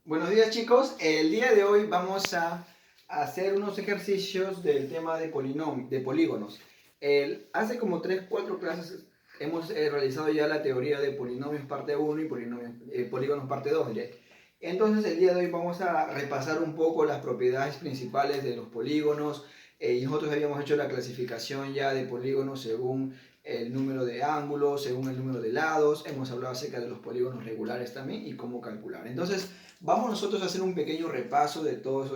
Buenos días chicos, el día de hoy vamos a hacer unos ejercicios del tema de polígonos. Hace como 3 4 clases hemos realizado ya la teoría de polinomios parte 1 y polígonos parte 2. ¿Ya? Entonces el día de hoy vamos a repasar un poco las propiedades principales de los polígonos. Y nosotros habíamos hecho la clasificación ya de polígonos según el número de ángulos, según el número de lados. Hemos hablado acerca de los polígonos regulares también y cómo calcular. Entonces vamos nosotros a hacer un pequeño repaso de todos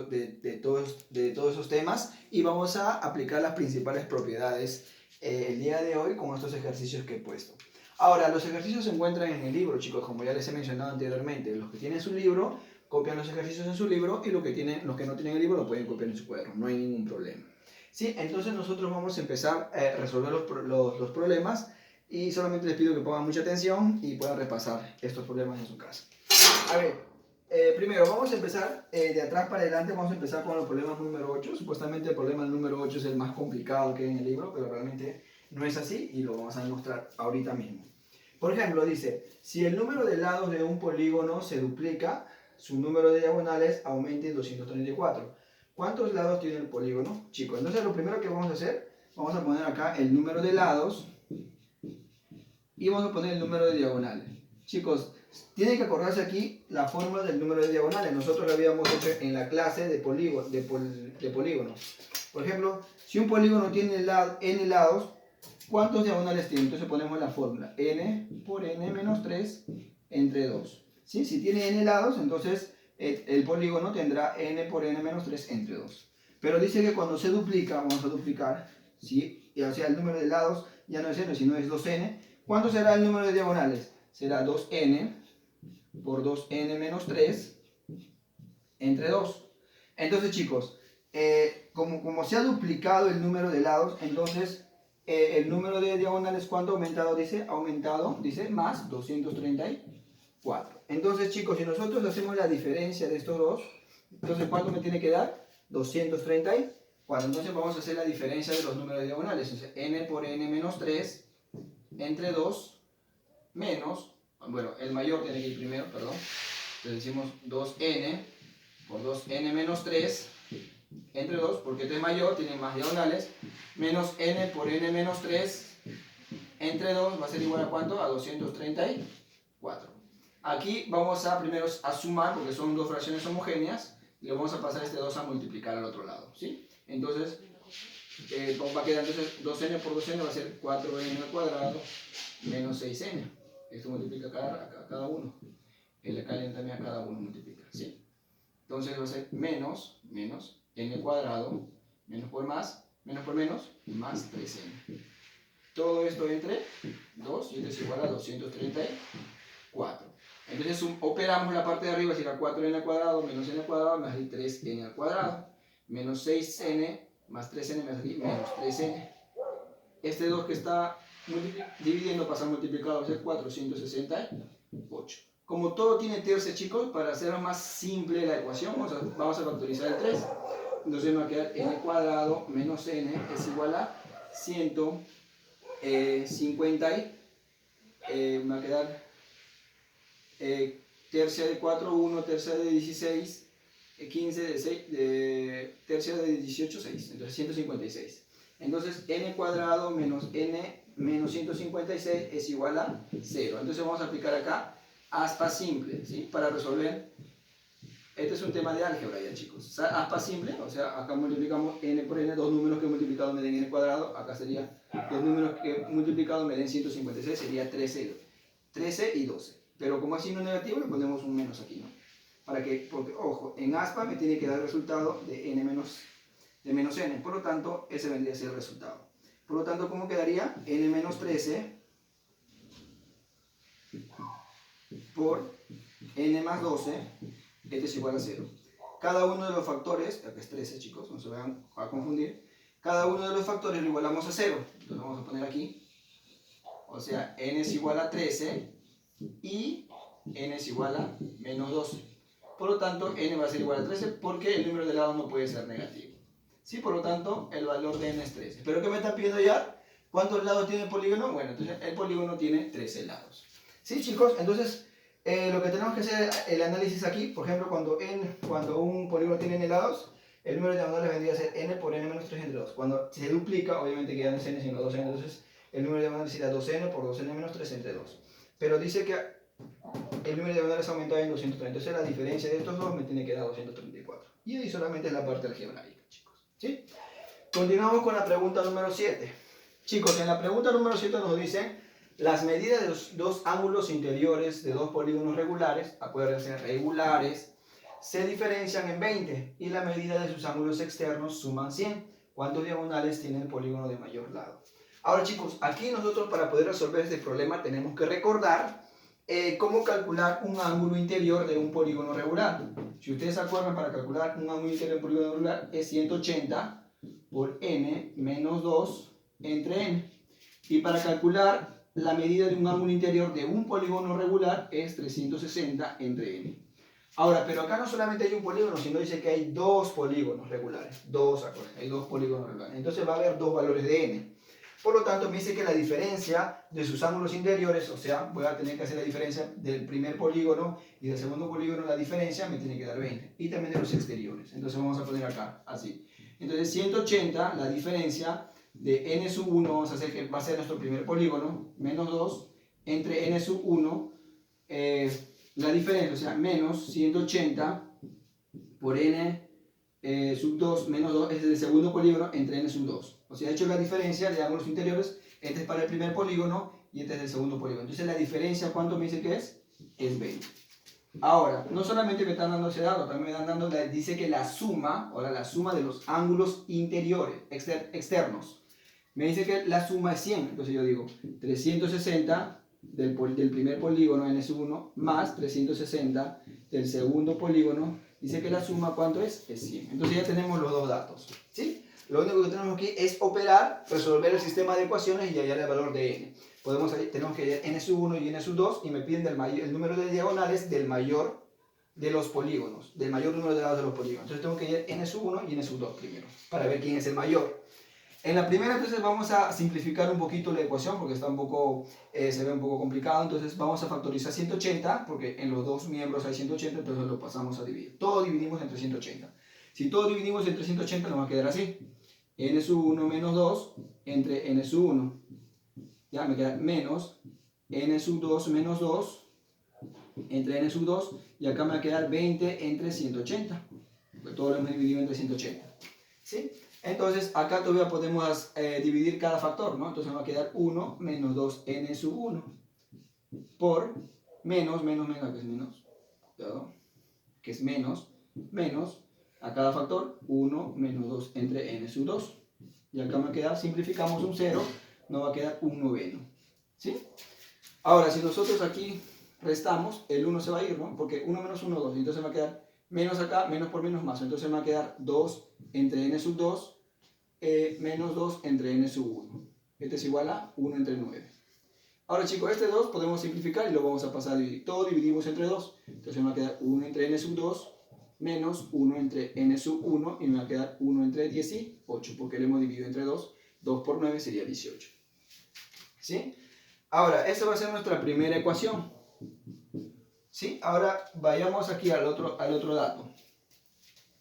esos temas y vamos a aplicar las principales propiedades el día de hoy con estos ejercicios que he puesto. Ahora, los ejercicios se encuentran en el libro, chicos, como ya les he mencionado anteriormente. Los que tienen su libro, copian los ejercicios en su libro y los que no tienen el libro lo pueden copiar en su cuaderno, no hay ningún problema. ¿Sí? Entonces nosotros vamos a empezar a resolver los problemas y solamente les pido que pongan mucha atención y puedan repasar estos problemas en su casa. A ver, primero vamos a empezar de atrás para adelante, vamos a empezar con el problema número 8. Supuestamente el problema número 8 es el más complicado que hay en el libro, pero realmente no es así y lo vamos a demostrar ahorita mismo. Por ejemplo, dice, si el número de lados de un polígono se duplica, su número de diagonales aumenta en 234. ¿Cuántos lados tiene el polígono? Chicos, entonces lo primero que vamos a hacer, vamos a poner acá el número de lados y vamos a poner el número de diagonales. Chicos, tienen que acordarse aquí la fórmula del número de diagonales. Nosotros lo habíamos hecho en la clase de polígonos. Por ejemplo, si un polígono tiene n lados, ¿cuántos diagonales tiene? Entonces ponemos la fórmula. N por n menos 3 entre 2. ¿Sí? Si tiene n lados, entonces el polígono tendrá n por n menos 3 entre 2. Pero dice que cuando se duplica, vamos a duplicar, ¿sí? O sea, el número de lados ya no es n, sino es 2n. ¿Cuánto será el número de diagonales? Será 2n por 2n menos 3 entre 2. Entonces, chicos, como se ha duplicado el número de lados, entonces el número de diagonales, ¿cuánto ha aumentado? Dice, más 234. Entonces, chicos, si nosotros hacemos la diferencia de estos dos, entonces, ¿cuánto me tiene que dar? 234. Entonces, vamos a hacer la diferencia de los números diagonales. Entonces, n por n menos 3 entre 2 menos, bueno, el mayor tiene que ir primero, perdón. Entonces decimos 2n por 2n menos 3 entre 2, porque este es mayor, tiene más diagonales, menos n por n menos 3 entre 2 va a ser igual a ¿cuánto? A 234. Aquí vamos a primero a sumar, porque son dos fracciones homogéneas, y le vamos a pasar este 2 a multiplicar al otro lado, ¿sí? Entonces, ¿cómo va a quedar? Entonces 2n por 2n va a ser 4n al cuadrado menos 6n. Esto multiplica a cada uno. El acá también a cada uno multiplica, ¿sí? Entonces va a ser menos n cuadrado, menos por menos, más 3n. Todo esto entre 2 y esto es igual a 234. Entonces operamos la parte de arriba, será 4n al cuadrado menos n al cuadrado más 3n al cuadrado, menos 6n más 3n menos 3n. Este 2 que está dividiendo pasa multiplicado, va a ser 468. Como todo tiene tercia, chicos, para hacer más simple la ecuación, vamos a factorizar el 3. Entonces me va a quedar n cuadrado menos n es igual a 150. Me va a quedar tercia de 4, 1, tercia de 16, 15 de 6, tercia de 18, 6. Entonces 156. Entonces n cuadrado menos n menos 156 es igual a 0. Entonces vamos a aplicar acá aspa simple, ¿sí? Para resolver. Este es un tema de álgebra ya, chicos. O sea, aspa simple, o sea, acá multiplicamos n por n, dos números que multiplicados me den n cuadrado, acá sería dos números que multiplicados me den 156, sería 13 y 12. Pero como es signo negativo, le ponemos un menos aquí, ¿no? Porque, ojo, en aspa me tiene que dar el resultado de menos n. Por lo tanto, ese vendría a ser el resultado. Por lo tanto, ¿cómo quedaría? N menos 13 por n más 12, este es igual a 0. Cada uno de los factores, acá es 13, chicos, no se vayan a confundir, cada uno de los factores lo igualamos a 0. Entonces vamos a poner aquí, o sea, n es igual a 13 y n es igual a menos 12. Por lo tanto, n va a ser igual a 13 porque el número de lados no puede ser negativo. ¿Sí? Por lo tanto, el valor de n es 13. ¿Pero qué me están pidiendo ya? ¿Cuántos lados tiene el polígono? Bueno, entonces el polígono tiene 13 lados. ¿Sí, chicos? Entonces, Lo que tenemos que hacer el análisis aquí, por ejemplo, cuando un polígono tiene n lados, el número de diagonales vendría a ser n por n menos 3 entre 2. Cuando se duplica, obviamente que ya no es n sino 2n, entonces el número de diagonales sería 2n por 2n menos 3 entre 2. Pero dice que el número de diagonales aumenta en 230, entonces la diferencia de estos dos me tiene que dar 234. Y ahí solamente es la parte algebraica, chicos. ¿Sí? Continuamos con la pregunta número 7. Chicos, en la pregunta número 7 nos dicen las medidas de los dos ángulos interiores de dos polígonos regulares, acuérdense, regulares, se diferencian en 20 y la medida de sus ángulos externos suman 100. ¿Cuántos diagonales tiene el polígono de mayor lado? Ahora, chicos, aquí nosotros para poder resolver este problema tenemos que recordar cómo calcular un ángulo interior de un polígono regular. Si ustedes se acuerdan, para calcular un ángulo interior de un polígono regular es 180 por n menos 2 entre n. Y para calcular la medida de un ángulo interior de un polígono regular es 360 entre n. Ahora, pero acá no solamente hay un polígono, sino dice que hay dos polígonos regulares. Hay dos polígonos regulares. Entonces va a haber dos valores de n. Por lo tanto, me dice que la diferencia de sus ángulos interiores, o sea, voy a tener que hacer la diferencia del primer polígono y del segundo polígono, la diferencia me tiene que dar 20. Y también de los exteriores. Entonces vamos a poner acá, así. Entonces 180, la diferencia de n sub 1, vamos a hacer que va a ser nuestro primer polígono, menos 2, entre n sub 1, la diferencia, o sea, menos 180 por n sub 2 menos 2 es el segundo polígono entre n sub 2. O sea, he hecho la diferencia de ángulos interiores, este es para el primer polígono y este es el segundo polígono. Entonces la diferencia, ¿cuánto me dice que es? Es 20. Ahora, no solamente me están dando ese dato, también me están dando, dice que la suma, ahora la suma de los ángulos interiores, externos, me dice que la suma es 100. Entonces yo digo 360 del primer polígono n sub 1 más 360 del segundo polígono, dice que la suma, ¿cuánto es? Es 100. Entonces ya tenemos los dos datos, ¿sí? Lo único que tenemos aquí es operar, resolver el sistema de ecuaciones y hallar el valor de n. Tenemos que hallar n sub 1 y n sub 2 y me piden el número de diagonales del mayor de los polígonos, del mayor número de lados de los polígonos. Entonces tengo que hallar n sub 1 y n sub 2 primero, para ver quién es el mayor. En la primera, entonces, vamos a simplificar un poquito la ecuación porque está se ve un poco complicado. Entonces vamos a factorizar 180 porque en los dos miembros hay 180, entonces lo pasamos a dividir. Todo dividimos entre 180. Si todo dividimos entre 180 nos va a quedar así. N sub 1 menos 2 entre n sub 1. Ya me queda menos n sub 2 menos 2 entre n sub 2. Y acá me va a quedar 20 entre 180. Pues todo lo hemos dividido entre 180. ¿Sí? Entonces acá todavía podemos dividir cada factor, ¿no? Entonces me va a quedar 1 menos 2n sub 1 por menos, que es menos, cuidado, que es menos, a cada factor 1 menos 2 entre n sub 2. Y acá me va a quedar, simplificamos un 0, nos va a quedar un noveno. ¿Sí? Ahora, si nosotros aquí restamos, el 1 se va a ir, ¿no? Porque 1 menos 1, 2. Entonces me va a quedar menos acá, menos por menos más. Entonces me va a quedar 2 entre n sub 2 menos 2 entre n sub 1. Este es igual a 1 entre 9. Ahora, chicos, este 2 podemos simplificar y lo vamos a pasar a dividir. Todo dividimos entre 2. Entonces me va a quedar 1 entre n sub 2 menos 1 entre n sub 1 y me va a quedar 1 entre 18 porque lo hemos dividido entre 2. 2 por 9 sería 18. ¿Sí? Ahora, esta va a ser nuestra primera ecuación. ¿Sí? Ahora vayamos aquí al otro dato.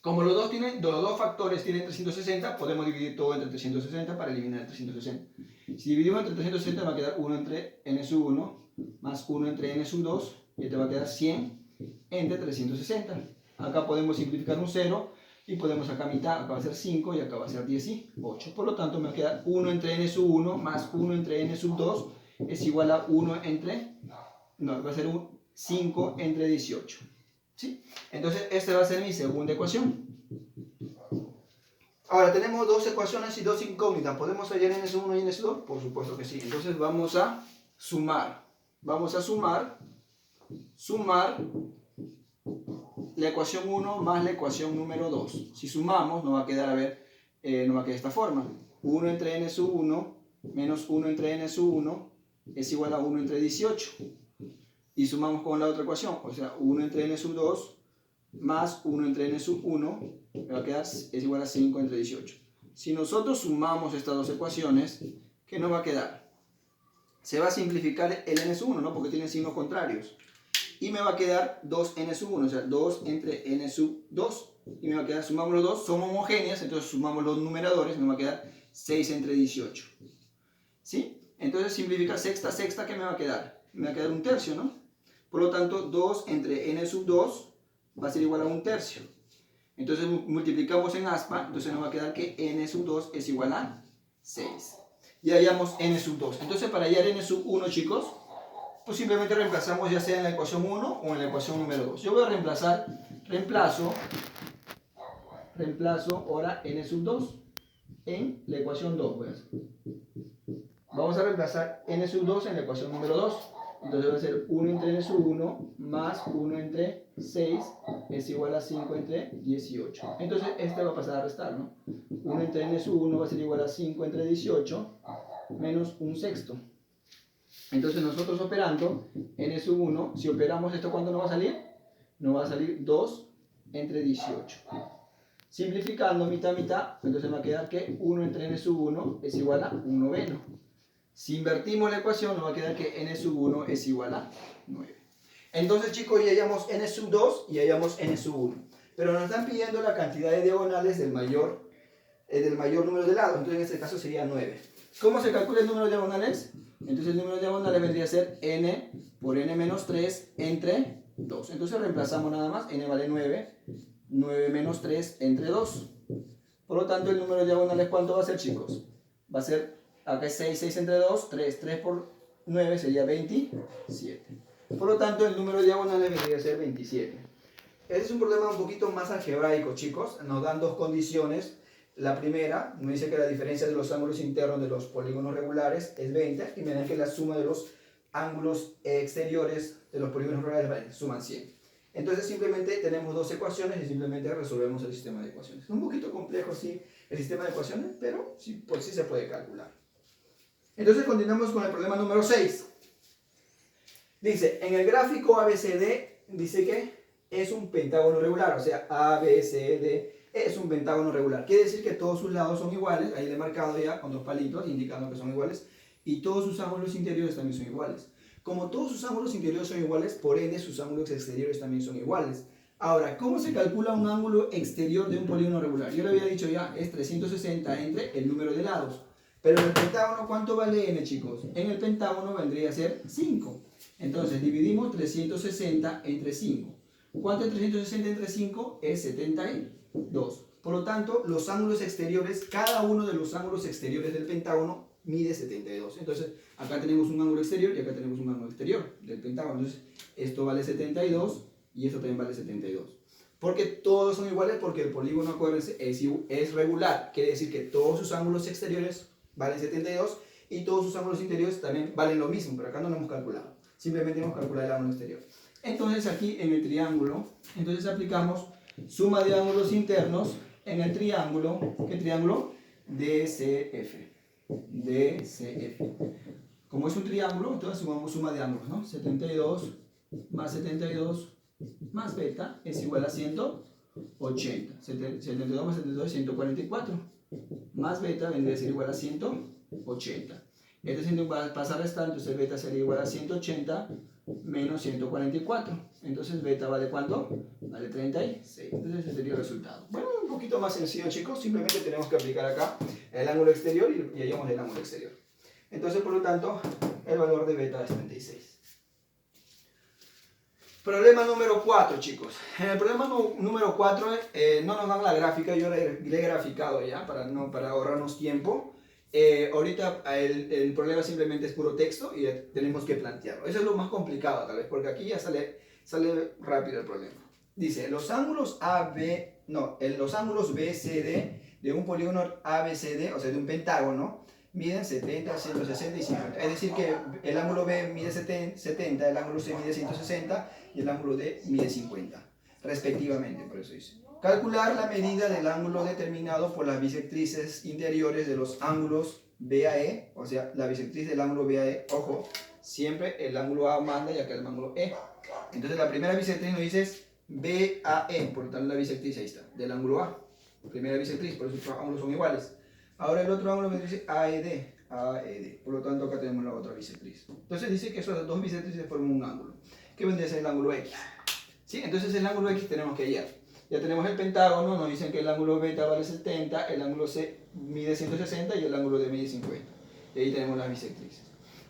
Como los dos factores tienen 360, podemos dividir todo entre 360 para eliminar el 360. Si dividimos entre 360 va a quedar 1 entre n sub 1 más 1 entre n sub 2 y te va a quedar 100 entre 360. Acá podemos simplificar un 0 y podemos acá mitad, acá va a ser 5 y acá va a ser 18. Por lo tanto me va a quedar 1 entre n sub 1 más 1 entre n sub 2 es igual a 1 entre, no, va a ser 5 entre 18. ¿Sí? Entonces esta va a ser mi segunda ecuación. Ahora tenemos dos ecuaciones y dos incógnitas. ¿Podemos hallar n sub 1 y n sub 2? Por supuesto que sí. Entonces vamos a sumar. Vamos a sumar la ecuación 1 más la ecuación número 2. Si sumamos nos va a quedar, nos va a quedar de esta forma. 1 entre n sub 1 menos 1 entre n sub 1 es igual a 1 entre 18. Y sumamos con la otra ecuación, o sea, 1 entre n sub 2 más 1 entre n sub 1 me va a quedar, es igual a 5 entre 18. Si nosotros sumamos estas dos ecuaciones, ¿qué nos va a quedar? Se va a simplificar el n sub 1, ¿no? Porque tienen signos contrarios. y me va a quedar 2n sub 1, o sea, 2 entre n sub 2. Y me va a quedar, sumamos los dos, son homogéneas, entonces sumamos los numeradores, me va a quedar 6 entre 18. ¿Sí? Entonces simplifica sexta, sexta, ¿qué me va a quedar? Me va a quedar un tercio, ¿no? Por lo tanto, 2 entre n sub 2 va a ser igual a un tercio. Entonces multiplicamos en aspa, entonces nos va a quedar que n sub 2 es igual a 6. Y hallamos n sub 2. Entonces para hallar n sub 1, chicos, pues simplemente reemplazamos ya sea en la ecuación 1 o en la ecuación número 2. Yo voy a reemplazo ahora n sub 2 en la ecuación 2. Voy a hacer. Vamos a reemplazar n sub 2 en la ecuación número 2. Entonces va a ser 1 entre n sub 1 más 1 entre 6 es igual a 5 entre 18. Entonces este va a pasar a restar, ¿no? 1 entre n sub 1 va a ser igual a 5 entre 18 menos 1 sexto. Entonces nosotros operando n sub 1, si operamos esto, ¿cuánto nos va a salir? Nos va a salir 2 entre 18. Simplificando mitad, mitad, entonces me va a quedar que 1 entre n sub 1 es igual a 1 noveno. Si invertimos la ecuación, nos va a quedar que n sub 1 es igual a 9. Entonces, chicos, ya hallamos n sub 2 y hallamos n sub 1. Pero nos están pidiendo la cantidad de diagonales del mayor número de lados. Entonces, en este caso sería 9. ¿Cómo se calcula el número de diagonales? Entonces, el número de diagonales vendría a ser n por n menos 3 entre 2. Entonces, reemplazamos nada más. N vale 9. 9 menos 3 entre 2. Por lo tanto, el número de diagonales, ¿cuánto va a ser, chicos? Va a ser, acá es 6, 6 entre 2, 3, 3 por 9 sería 27. Por lo tanto, el número de diagonales vendría a ser 27. Este es un problema un poquito más algebraico, chicos. Nos dan dos condiciones. La primera, nos dice que la diferencia de los ángulos internos de los polígonos regulares es 20 y me dan que la suma de los ángulos exteriores de los polígonos regulares suman 100. Entonces simplemente tenemos dos ecuaciones y simplemente resolvemos el sistema de ecuaciones. Es un poquito complejo, sí, el sistema de ecuaciones, pero sí, pues sí se puede calcular. Entonces continuamos con el problema número 6. Dice, en el gráfico ABCD, dice que es un pentágono regular, o sea, ABCD es un pentágono regular. Quiere decir que todos sus lados son iguales, ahí le he marcado ya con dos palitos indicando que son iguales, y todos sus ángulos interiores también son iguales. Como todos sus ángulos interiores son iguales, por ende sus ángulos exteriores también son iguales. Ahora, ¿cómo se calcula un ángulo exterior de un polígono regular? Yo le había dicho ya, es 360 entre el número de lados. Pero en el pentágono, ¿cuánto vale n, chicos? En el pentágono vendría a ser 5. Entonces, dividimos 360 entre 5. ¿Cuánto es 360 entre 5? Es 72. Por lo tanto, los ángulos exteriores, cada uno de los ángulos exteriores del pentágono mide 72. Entonces, acá tenemos un ángulo exterior y acá tenemos un ángulo exterior del pentágono. Entonces, esto vale 72 y esto también vale 72. Porque todos son iguales porque el polígono, acuérdense, es regular. Quiere decir que todos sus ángulos exteriores valen 72 y todos sus ángulos interiores también valen lo mismo, pero acá no lo hemos calculado. Simplemente hemos calculado el ángulo exterior. Entonces, aquí en el triángulo, entonces aplicamos suma de ángulos internos en el triángulo. ¿Qué triángulo? DCF. DCF. Como es un triángulo, entonces sumamos suma de ángulos, ¿no? 72 más 72 más beta es igual a 180. 72 más 72 es 144. Más beta vendría a ser igual a 180. Este 100 pasa a restar, entonces beta sería igual a 180 menos 144. Entonces beta vale ¿cuánto? Vale 36. Entonces ese sería el resultado. Bueno, un poquito más sencillo, chicos. Simplemente tenemos que aplicar acá el ángulo exterior y hallamos el ángulo exterior. Entonces, por lo tanto, el valor de beta es 36. Problema número 4, chicos. En el problema número 4 no nos dan la gráfica, yo le he graficado ya para ahorrarnos tiempo. Ahorita el problema simplemente es puro texto y tenemos que plantearlo. Eso es lo más complicado tal vez, porque aquí ya sale rápido el problema. Dice, los ángulos los ángulos BCD de un polígono ABCD, o sea de un pentágono, miden 70, 160 y 50. Es decir que el ángulo B mide 70, el ángulo C mide 160 y el ángulo D mide 50, respectivamente, por eso dice. Calcular la medida del ángulo determinado por las bisectrices interiores de los ángulos BAE, o sea, la bisectriz del ángulo BAE, ojo, siempre el ángulo A manda y acá el ángulo E. Entonces la primera bisectriz nos dice BAE, por lo tanto la bisectriz ahí está, del ángulo A. Primera bisectriz, por eso los ángulos son iguales. Ahora el otro ángulo me dice AED, por lo tanto acá tenemos la otra bisectriz. Entonces dice que esas dos bisectrices forman un ángulo. que vendría a ser el ángulo X. ¿Sí? Entonces el ángulo X tenemos que hallar. Ya tenemos el pentágono, nos dicen que el ángulo beta vale 70, el ángulo C mide 160 y el ángulo D mide 50. Y ahí tenemos las bisectrices.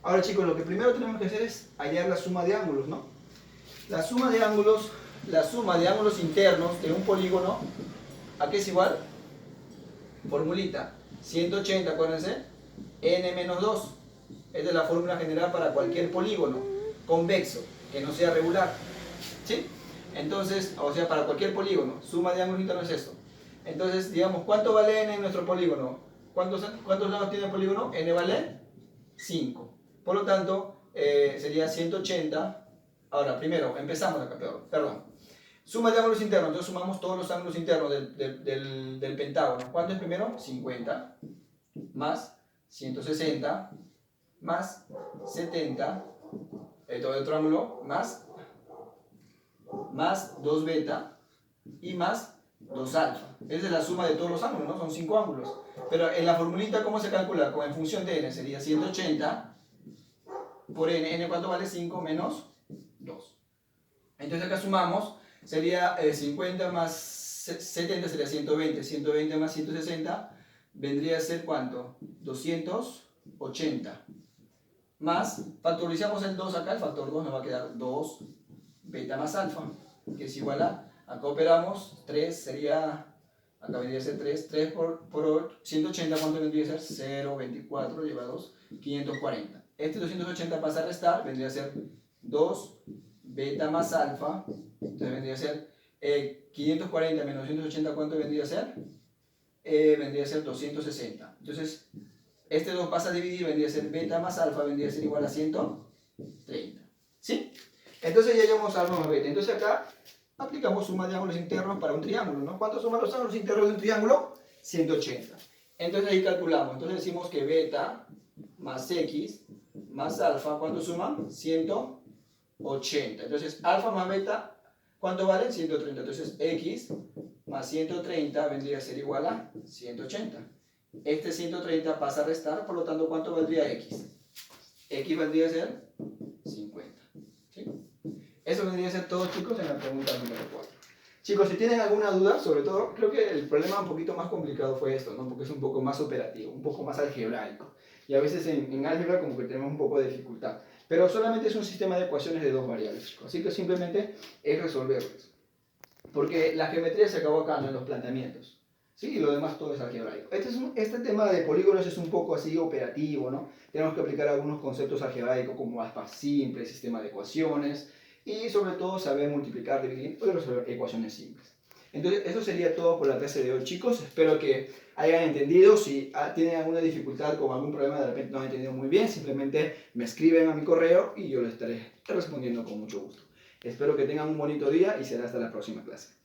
Ahora chicos, lo que primero tenemos que hacer es hallar la suma de ángulos, ¿no? La suma de ángulos internos de un polígono, ¿a qué es igual? Formulita, 180, acuérdense, n menos 2. Esta es la fórmula general para cualquier polígono convexo, que no sea regular. ¿Sí? Entonces, o sea, para cualquier polígono, suma de ángulos internos es esto. Entonces, digamos, ¿cuánto vale n en nuestro polígono? ¿Cuántos lados tiene el polígono? N vale 5. Por lo tanto, sería 180. Ahora, primero, empezamos acá, perdón. Suma de ángulos internos, entonces sumamos todos los ángulos internos del pentágono. ¿Cuánto es primero? 50 más 160 más 70, todo el otro ángulo, más 2 beta y más 2 alfa. Esa es la suma de todos los ángulos, ¿no? Son 5 ángulos. Pero en la formulita, ¿cómo se calcula? En función de n sería 180 por n. ¿N cuánto vale? 5 menos 2. Entonces acá sumamos, sería 50 más 70 sería 120. 120 más 160 vendría a ser ¿cuánto? 280. Más, factorizamos el 2 acá, el factor 2 nos va a quedar 2 beta más alfa, que es igual a, acá operamos, 3 sería, acá vendría a ser 3 por 180, ¿cuánto vendría a ser? 0,24 lleva 2, 540. Este 280 pasa a restar, vendría a ser 2 beta más alfa, entonces vendría a ser 540 menos 280, ¿cuánto vendría a ser? Vendría a ser 260. Entonces, este 2 pasa a dividir, vendría a ser beta más alfa, vendría a ser igual a 130. ¿Sí? Entonces ya llegamos al número beta. Entonces acá aplicamos suma de ángulos internos para un triángulo, ¿no? ¿Cuántos suman los ángulos internos de un triángulo? 180. Entonces ahí calculamos. Entonces decimos que beta más x más alfa, ¿cuánto suman? 180. Entonces alfa más beta, ¿cuánto vale? 130. Entonces x más 130 vendría a ser igual a 180. Este 130 pasa a restar, por lo tanto, ¿cuánto valdría x? X vendría a ser 50. ¿Sí? Eso vendría a ser todo, chicos, en la pregunta número 4. Chicos, si tienen alguna duda, sobre todo, creo que el problema un poquito más complicado fue esto, ¿no? Porque es un poco más operativo, un poco más algebraico. Y a veces en álgebra como que tenemos un poco de dificultad. Pero solamente es un sistema de ecuaciones de dos variables, chicos. Así que simplemente es resolverlos. Porque la geometría se acabó acá, ¿no? En los planteamientos. ¿Sí? Y lo demás todo es algebraico. Este tema de polígonos es un poco así operativo, ¿no? Tenemos que aplicar algunos conceptos algebraicos como aspas simples, sistema de ecuaciones y sobre todo saber multiplicar, dividir y resolver ecuaciones simples. Entonces eso sería todo por la clase de hoy, chicos. Espero que hayan entendido. Si tienen alguna dificultad con algún problema, de repente no han entendido muy bien, simplemente me escriben a mi correo y yo les estaré respondiendo con mucho gusto. Espero que tengan un bonito día y será hasta la próxima clase.